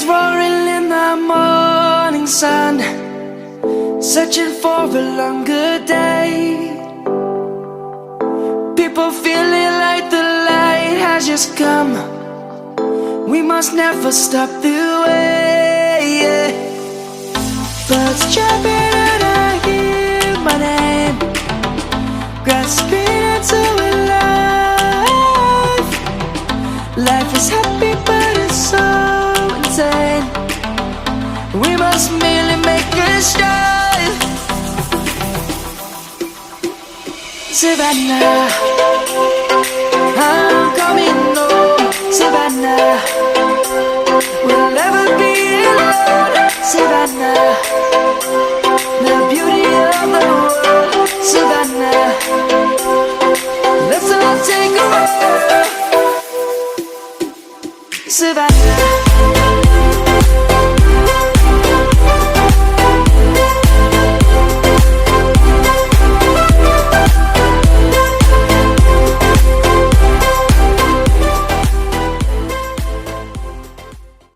lions roaring in the morning sun, searching for a longer day. People feeling like the light has just come. We must never stop the way. Birds chirping and I hear my name, grasping into a life. Life is happy but it's so insane. We must merely make a strive. Savannah, I'm coming home. Savannah, we'll never be alone. Savannah, the beauty of the world. Savannah, let's all take a walk. Savannah.